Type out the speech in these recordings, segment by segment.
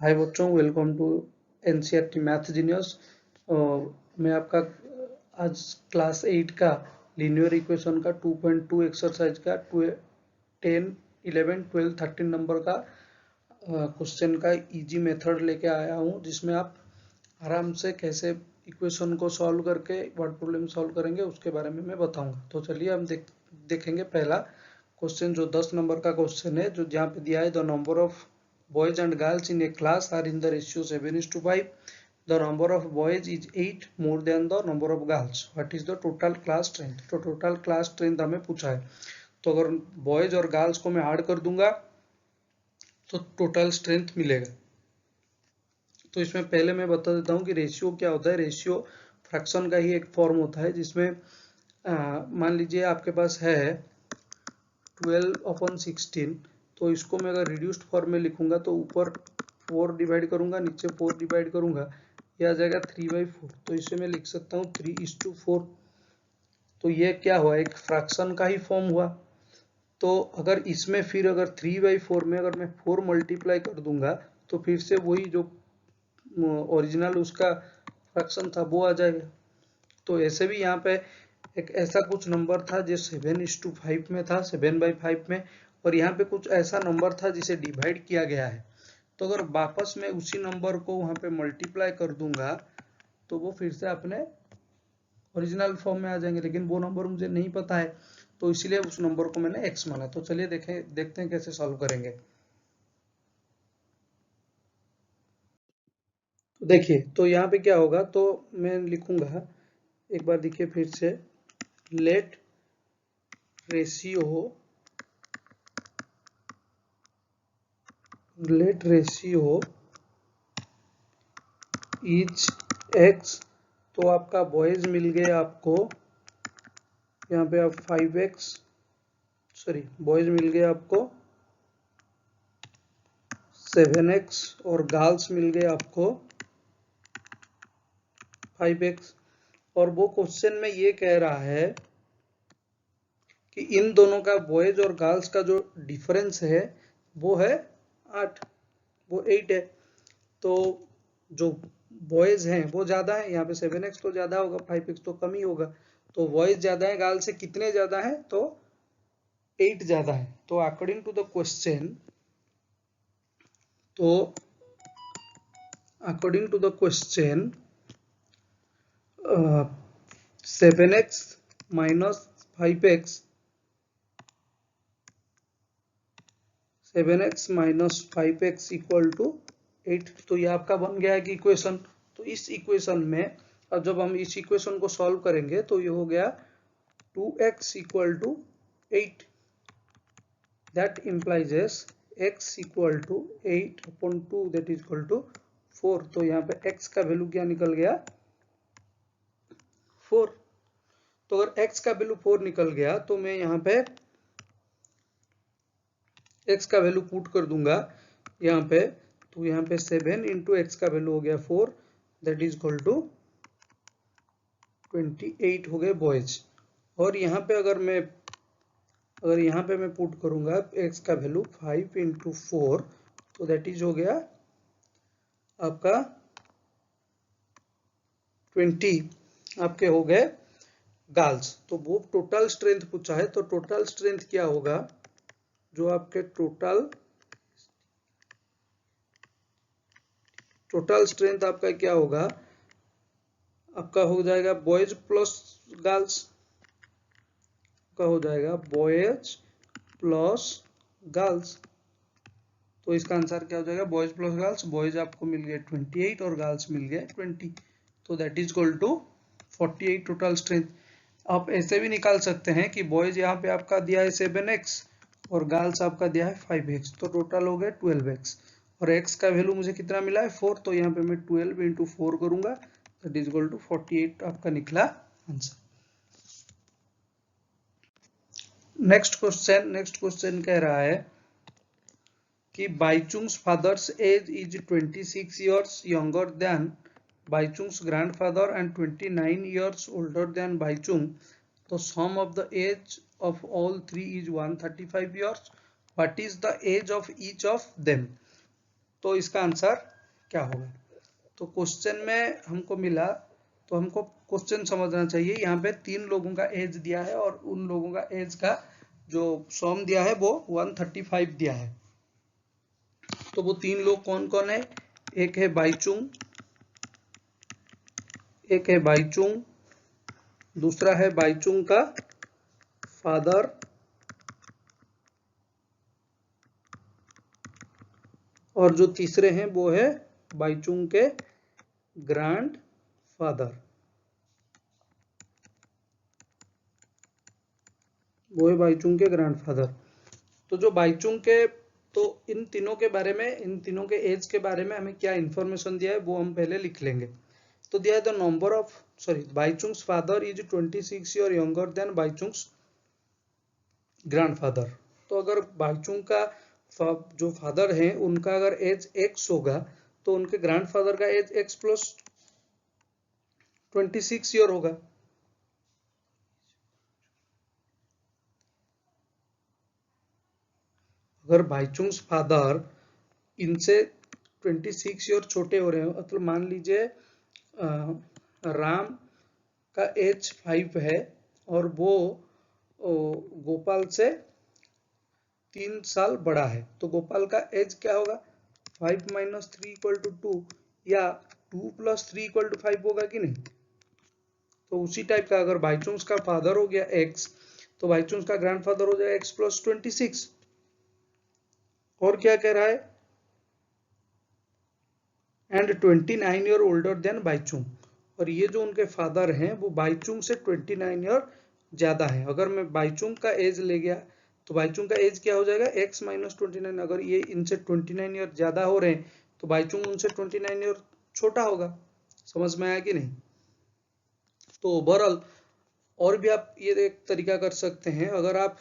हाय बच्चों, welcome to NCERT math genius. मैं आपका आज क्लास 8 का लीनियर इक्वेशन का 2.2 एक्सरसाइज का 10, 11, 12, 13 नंबर का क्वेश्चन का इजी मेथड लेके आया हूँ, जिसमें आप आराम से कैसे इक्वेशन को सॉल्व करके वर्ड प्रॉब्लम सॉल्व करेंगे उसके बारे में मैं बताऊंगा। तो चलिए हम देखेंगे पहला क्वेश्चन, जो 10 नंबर का क्वेश्चन है, जो जहाँ पे दिया है the number of boys and girls in a class are in the ratio 7:5. The number of boys is 8 more than the number of girls. What is the total class strength? तो total class strength हमें पूछा है। तो अगर boys और girls को मैं add कर दूंगा तो टोटल स्ट्रेंथ मिलेगा। तो इसमें पहले मैं बता देता हूँ कि रेशियो क्या होता है। रेशियो फ्रैक्शन का ही एक फॉर्म होता है, जिसमें मान लीजिए आपके पास है 12/16, तो इसको मैं अगर रिड्यूस्ड फॉर्म में लिखूंगा तो ऊपर 4 डिवाइड करूंगा, नीचे 4 डिवाइड करूंगा, ये आ जाएगा 3/4। तो इसे मैं लिख सकता हूँ 3:4। तो ये क्या हुआ, एक फ्रैक्शन का ही फॉर्म हुआ। तो अगर इसमें फिर अगर 3/4 में अगर मैं 4 मल्टीप्लाई कर दूंगा तो फिर से वही जो ओरिजिनल उसका फ्रैक्शन था वो आ जाएगा। तो ऐसे भी यहाँ पे एक ऐसा कुछ नंबर था जो 7:5 में था, 7/5 में, और यहाँ पे कुछ ऐसा नंबर था जिसे डिवाइड किया गया है। तो अगर वापस में उसी नंबर को वहां पे मल्टीप्लाई कर दूंगा तो वो फिर से अपने ओरिजिनल फॉर्म में आ जाएंगे, लेकिन वो नंबर मुझे नहीं पता है, तो इसलिए उस नंबर को मैंने x माना। तो चलिए देखते हैं कैसे सॉल्व करेंगे। तो देखिए, तो यहाँ पे क्या होगा, तो मैं लिखूंगा एक बार, देखिए फिर से, लेट रेशियो इज x। तो आपका बॉयज मिल गए आपको यहाँ पे, आप 5x, सॉरी, बॉयज मिल गए आपको 7x और गर्ल्स मिल गए आपको 5x। और वो क्वेश्चन में ये कह रहा है कि इन दोनों का, बॉयज और गर्ल्स का जो डिफरेंस है वो है 8, वो 8 है। तो जो बॉयज हैं वो ज्यादा है, यहाँ पे 7x तो ज्यादा होगा, 5x तो कम ही होगा। तो बॉयज ज्यादा है, गर्ल्स से कितने ज्यादा है, तो 8 ज्यादा है। तो अकॉर्डिंग टू द क्वेश्चन, तो according to the question 7x minus 5x, 7x minus 5x equal to 8। तो ये आपका बन गया है कि इक्वेशन। तो इस इक्वेशन में अब जब हम इस इक्वेशन को सॉल्व करेंगे तो ये हो गया 2x equal to 8। That implies x equal to 8/2, that is equal to 4। तो यहाँ पे x का वैल्यू क्या निकल गया, 4। तो अगर x का वैल्यू 4 निकल गया तो मैं यहाँ पे x का वैल्यू पुट कर दूंगा यहाँ पे। तो यहाँ पे 7 इंटू एक्स का वैल्यू हो गया 4, दैट इज इक्वल टू 28 हो गए बॉयज। और यहाँ पे अगर यहाँ पे मैं पुट करूंगा x का वैल्यू 5 इंटू 4, तो दैट इज हो गया आपका 20 आपके हो गए गर्ल्स। तो वो टोटल स्ट्रेंथ पूछा है, तो टोटल स्ट्रेंथ क्या होगा, जो आपके टोटल स्ट्रेंथ आपका क्या होगा, आपका हो जाएगा बॉयज प्लस गर्ल्स, का हो जाएगा बॉयज प्लस गर्ल्स। तो इसका आंसर क्या हो जाएगा, बॉयज प्लस गर्ल्स। बॉयज आपको मिल गए 28 और गर्ल्स मिल गए 20। तो that is equal to 48 total strength. आप ऐसे भी निकाल सकते हैं कि बॉयज यहाँ पे आपका दिया है 7x और गर्ल्स आपका दिया है 5x, तो टोटल हो गया 12x। और x का वैल्यू मुझे कितना मिला है, 4। तो यहाँ पे मैं 12 इंटू 4 करूंगा, दैट इज इक्वल टू 48 आपका निकला आंसर। नेक्स्ट क्वेश्चन कह रहा है कि Bhaichung's father's age is 26 years younger than Bhaichung's grandfather and 29 years older than Bhaichung. तो sum of the age of all three is 135 years. What is the age of each of them? तो इसका answer क्या होगा? तो क्वेश्चन में हमको मिला, तो हमको क्वेश्चन समझना चाहिए। यहाँ पे 3 लोगों का एज दिया है और उन लोगों का एज का जो सम दिया है वो 135 दिया है। तो वो 3 लोग कौन कौन है? एक है बाईचुंग, दूसरा है बाईचुंग का फादर, और जो तीसरे हैं वो है बाईचुंग के ग्रैंड फादर, वो है बाईचुंग के ग्रैंडफादर। तो जो बाईचुंग के, तो इन तीनों के बारे में, इन तीनों के एज के बारे में हमें क्या इंफॉर्मेशन दिया है वो हम पहले लिख लेंगे। तो दिया है the number of Bhaichung's father is 26 year younger than Bhaichung's grandfather. तो अगर बाईचुंग का जो फादर है उनका अगर एज x होगा तो उनके ग्रैंडफादर का एज x प्लस 26 ईयर होगा। अगर बाईचुंग्स फादर इनसे 26 ईयर छोटे हो रहे हो, मतलब मान लीजिए राम का एज 5 है और वो गोपाल से 3 साल बड़ा है, तो गोपाल का एज क्या होगा? 5 माइनस 3 इक्वल टू 2, या 2 प्लस 3 इक्वल टू 5 होगा कि नहीं? तो उसी टाइप का अगर बाईचुंग्स का फादर हो गया x, तो बाईचुंग्स का ग्रैंडफादर हो जाएगा x प्लस 26। और क्या कह रहा है? And 29 year older than Bhaichung, और ये जो उनके फादर हैं वो बाईचुंग से 29 ईयर ज्यादा है। अगर मैं बाईचुंग का एज ले गया तो बाईचुंग का एज क्या हो जाएगा? x minus 29। अगर ये इनसे 29 ईयर ज्यादा हो रहे हैं तो बाईचुंग उनसे 29 ईयर छोटा होगा। समझ में आया कि नहीं? तो ओवरऑल और भी आप ये एक तरीका कर सकते हैं। अगर आप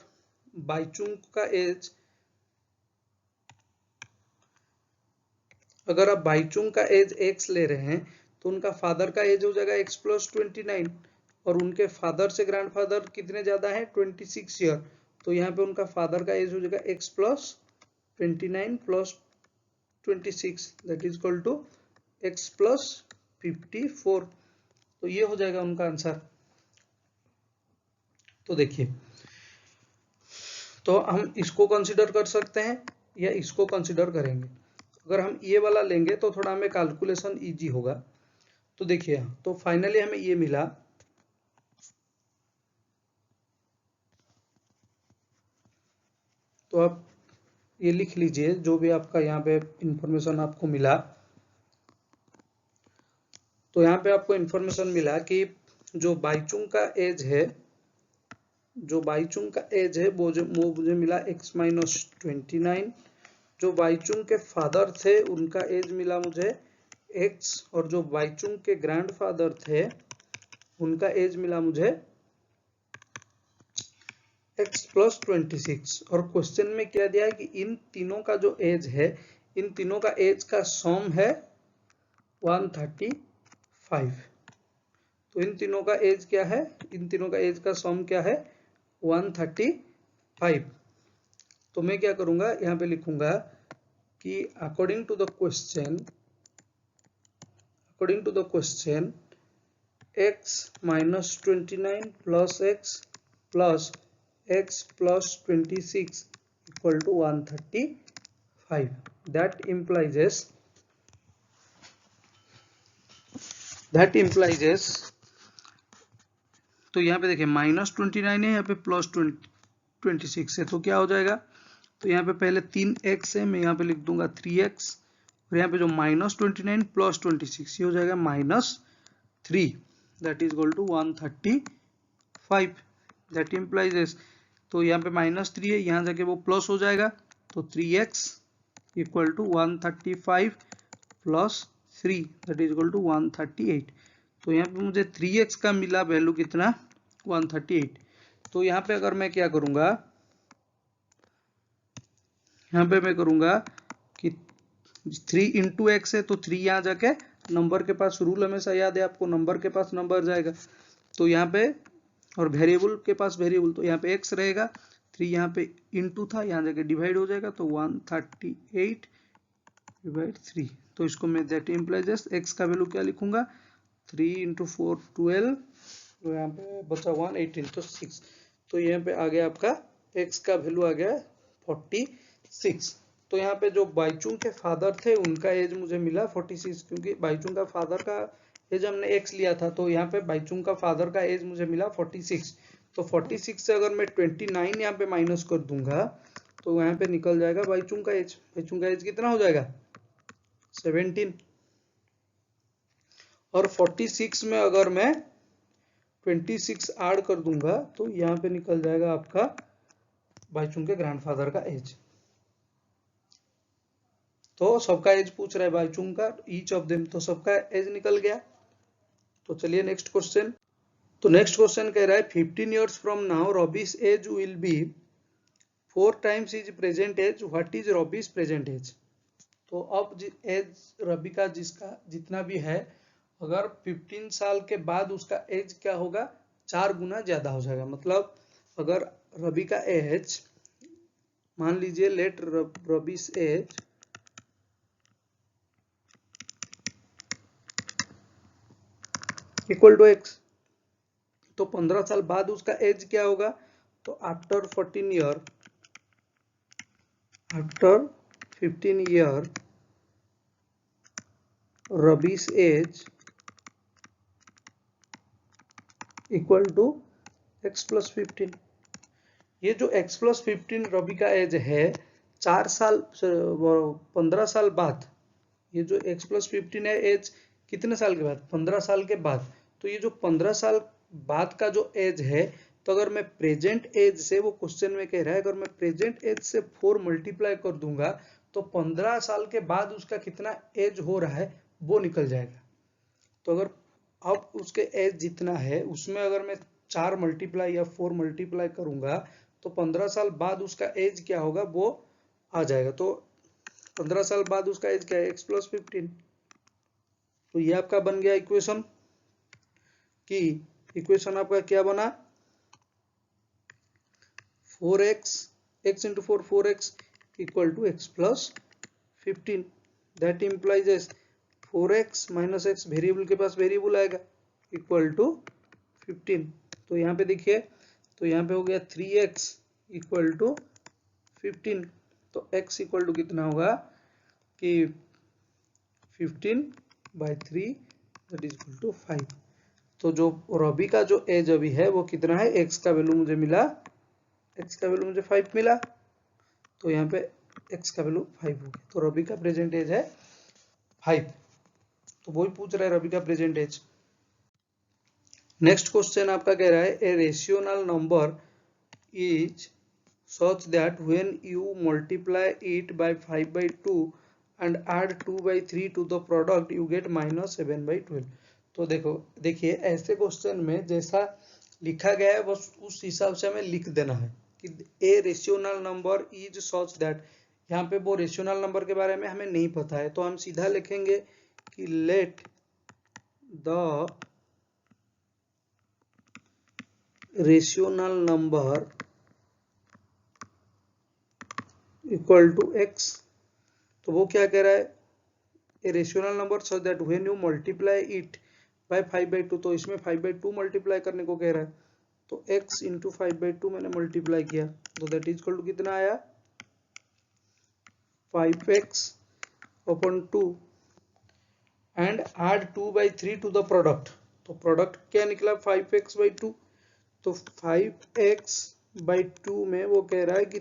बाईचुंग का एज, अगर आप बाईचुंग का एज x ले रहे हैं तो उनका फादर का एज हो जाएगा x प्लस 29, और उनके फादर से ग्रैंडफादर कितने ज्यादा है? 26 ईयर। तो यहाँ पे उनका फादर का एज हो जाएगा x plus 29 plus 26, that is equal to x plus 54। तो ये हो जाएगा उनका आंसर। तो देखिए, तो हम इसको कंसिडर कर सकते हैं या इसको कंसिडर करेंगे। अगर हम ये वाला लेंगे तो थोड़ा हमें कैलकुलेशन इजी होगा। तो देखिए, तो फाइनली हमें ये मिला, तो आप ये लिख लीजिए जो भी आपका यहाँ पे इंफॉर्मेशन आपको मिला। तो यहाँ पे आपको इंफॉर्मेशन मिला कि जो बाईचुंग का एज है, जो बाईचुंग का एज है वो मुझे मिला x माइनस 29। जो बाईचुंग के फादर थे उनका एज मिला मुझे x, और जो बाईचुंग के ग्रैंडफादर थे उनका एज मिला मुझे x प्लस 26। और क्वेश्चन में क्या दिया है कि इन तीनों का जो एज है, इन तीनों का एज का सम है 135। तो इन तीनों का एज क्या है? इन तीनों का एज का सम क्या है? 135। तो मैं क्या करूंगा, यहाँ पे लिखूंगा कि according to the question x minus 29 plus x plus 26 equal to 135। That implies तो यहाँ पे देखिए माइनस 29 है, यहाँ पे प्लस 26 है, तो क्या हो जाएगा? तो यहाँ पे पहले 3x है, मैं यहाँ पे लिख दूंगा 3x, और यहाँ पे जो माइनस 29 प्लस 26 ये हो जाएगा -3, that is equal to 135। That implies, तो यहाँ पे -3 है, यहाँ जाके वो प्लस हो जाएगा, तो 3x equal to 135 plus 3, that is equal to 138। तो यहाँ पे मुझे 3x का मिला वैल्यू कितना? 138। तो यहाँ पे अगर मैं क्या करूंगा, यहाँ पे मैं करूंगा कि 3 इंटू एक्स है, तो 3 यहाँ जाके नंबर के पास, रूल हमेशा याद है आपको, नंबर के पास नंबर जाएगा। तो यहाँ पे, और वेरिएबल के पास वेरिएबल, तो यहाँ पे x रहेगा, 3 यहाँ पे इंटू था, यहाँ जाके डिवाइड हो जाएगा, तो 138 डिवाइड 3। तो इसको मैं दैट इम्प्लाइज एक्स का वैल्यू क्या लिखूंगा 3 इंटू 4 12, तो यहाँ पे बचा 1 18 तो 6। तो यहाँ पे आ गया आपका एक्स का वैल्यू आ गया 46। तो यहाँ पे जो बाईचुंग के फादर थे उनका एज मुझे मिला 46, क्योंकि बाईचुंग का फादर का एज हमने एक्स लिया था, तो यहाँ पे बाईचुंग का फादर का एज मुझे मिला 46। तो 46 से अगर मैं 29 यहाँ पे माइनस कर दूंगा तो यहाँ पे निकल जाएगा बाईचुंग का एज। बाईचुंग का एज कितना हो जाएगा 17। और 46 में अगर मैं 26 ऐड कर दूंगा तो यहाँ पे निकल जाएगा आपका बाईचुंग के ग्रैंडफादर का एज। तो सबका एज पूछ रहा है बाईचुंग का, ईच ऑफ देम, तो सबका एज निकल गया। तो चलिए नेक्स्ट क्वेश्चन। तो नेक्स्ट क्वेश्चन कह रहा है 15 years from now Robby's age will be 4 times is present age, what is Robby's present age. तो अब एज रवि का जिसका जितना भी है, अगर 15 साल के बाद उसका एज क्या होगा 4 गुना ज्यादा हो जाएगा। मतलब अगर रवि का एज मान लीजिए let Robby's age equal to X, तो 15 साल बाद उसका एज क्या होगा, तो after 15 year Robby's age equal to X plus 15। ये जो x प्लस 15 रवि का एज है 15 साल बाद, ये जो x प्लस 15 है एज कितने साल के बाद 15 साल के बाद। तो ये जो 15 साल बाद का जो एज है, तो अगर मैं प्रेजेंट एज से, वो क्वेश्चन में कह रहा है अगर मैं प्रेजेंट एज से 4 मल्टीप्लाई कर दूंगा तो 15 साल के बाद उसका कितना एज हो रहा है वो निकल जाएगा। तो अगर अब उसके एज जितना है उसमें अगर मैं 4 मल्टीप्लाई या 4 मल्टीप्लाई करूंगा तो 15 साल बाद उसका एज क्या होगा वो आ जाएगा। तो 15 साल बाद उसका एज क्या है x प्लस 15। तो ये आपका बन गया इक्वेशन, कि इक्वेशन आपका क्या बना 4x, x into 4 4x equal to x plus 15। That implies 4x minus x, variable के पास वेरिएबल आएगा, इक्वल टू 15। तो यहाँ पे देखिए, तो यहाँ पे हो गया 3x इक्वल टू 15। तो x इक्वल टू कितना होगा कि 15/3 दैट इज इक्वल टू 5। तो जो रवि का जो एज अभी है वो कितना है, x का वैल्यू मुझे मिला, x का वैल्यू मुझे 5 मिला, तो यहाँ पे x का वैल्यू 5 हो गया। तो रवि का प्रेजेंट एज है 5। तो वही पूछ रहा है रवि का प्रेजेंट एज। नेक्स्ट क्वेश्चन आपका कह रहा है a rational number is such that when you multiply it by 5/2 and add 2/3 to the product you get minus 7/12। तो देखिए ऐसे क्वेश्चन में जैसा लिखा गया है बस उस हिसाब से हमें लिख देना है कि ए rational number is such that. यहाँ पे वो रेशियोनल नंबर के बारे में हमें नहीं पता है, तो हम सीधा लिखेंगे कि let the rational number equal to X. तो वो क्या कह रहा है, a rational number such that when you multiply it by 5/2। तो इसमें 5/2 मल्टीप्लाई करने को कह रहा है, तो x इंटू 5/2 मैंने मल्टीप्लाई किया, तो दैट इज इक्वल टू कितना आया 5x upon 2 and add 2/3 to the product. तो प्रोडक्ट क्या निकला 5x/2। तो 5x/2 में वो कह रहा है कि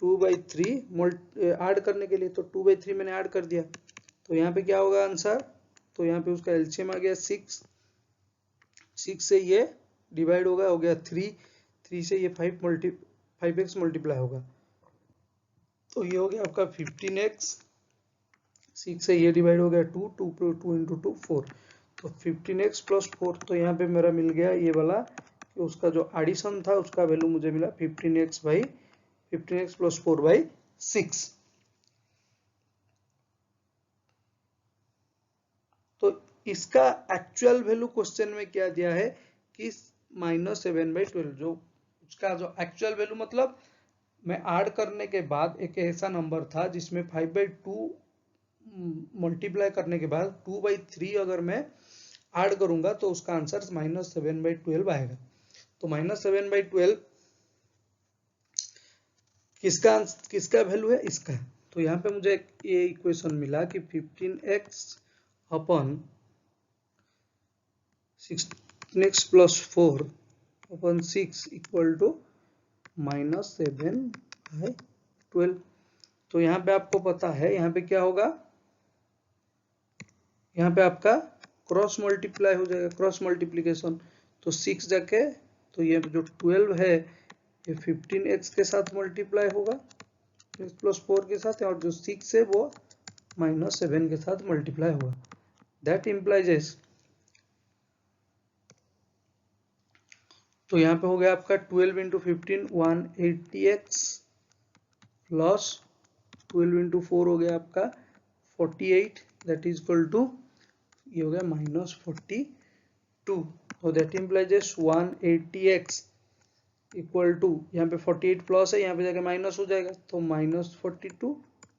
2/3 ऐड करने के लिए, तो 2/3 मैंने ऐड कर दिया, तो यहाँ पे क्या होगा आंसर, तो यहाँ पे उसका एलसीएम आ गया 6 से ये डिवाइड होगा, हो गया 3 से ये 5x मल्टीप्लाई होगा, तो ये हो गया आपका 15x, 6 से ये डिवाइड हो गया 2 इंटू 2 4, तो 15x प्लस 4। तो यहाँ पे मेरा मिल गया ये वाला कि उसका जो एडिशन था उसका वैल्यू मुझे मिला 15x प्लस 4/6। तो इसका एक्चुअल वैल्यू क्वेश्चन में क्या दिया है कि -7/12। जो उसका जो एक्चुअल वैल्यू मतलब मैं ऐड करने के बाद एक ऐसा नंबर था जिसमें 5/2 मल्टीप्लाई करने के बाद 2/3 अगर मैं ऐड करूंगा तो उसका आंसर -7/12 आएगा। तो -7/12 किसका वैल्यू है? इसका। तो यहाँ पे मुझे ये इक्वेशन मिला कि 15x upon 16x + 4 upon 6 equal to -7/12। तो यहाँ पे आपको पता है यहाँ पे क्या होगा, यहाँ पे आपका क्रॉस मल्टीप्लाई हो जाएगा, क्रॉस मल्टीप्लीकेशन। तो 6 जाके, तो ये जो 12 है ये 15x के साथ मल्टीप्लाई होगा x + 4 के साथ, और जो 6 है वो -7 के साथ मल्टीप्लाई होगा। दैट इम्प्लाइज, तो यहाँ पे हो गया आपका 12 × 15 180x प्लस 12 × 4 हो गया आपका 48, दैट इज इक्वल टू, ये हो गया -42। तो that implies 180x equal to, यहाँ पे 48 प्लस है, यहाँ पे जाके माइनस हो जाएगा, तो -42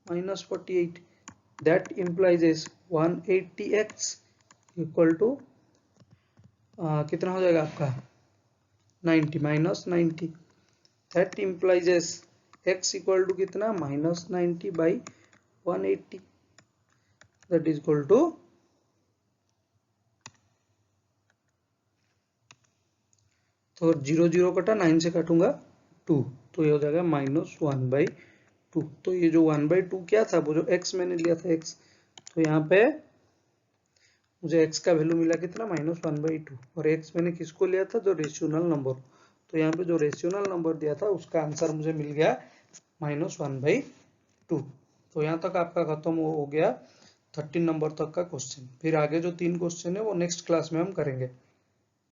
-48। That implies 180x equal to कितना हो जाएगा आपका 90 -90। That implies x equal to कितना -90/180, दैट इज इक्वल टू, तो 0 0 कटा, 9 से काटूंगा 2, तो ये हो जाएगा -1/2। तो ये जो 1/2 क्या था, वो जो x मैंने लिया था x, तो यहाँ पे मुझे x का वैल्यू मिला कितना -1/2, और x मैंने किसको लिया था, जो रेशनल नंबर। तो यहाँ पे जो रेशनल नंबर दिया था उसका आंसर मुझे मिल गया -1/2। तो यहाँ तक आपका खत्म हो गया 13 नंबर तक का क्वेश्चन। फिर आगे जो 3 क्वेश्चन है वो नेक्स्ट क्लास में हम करेंगे।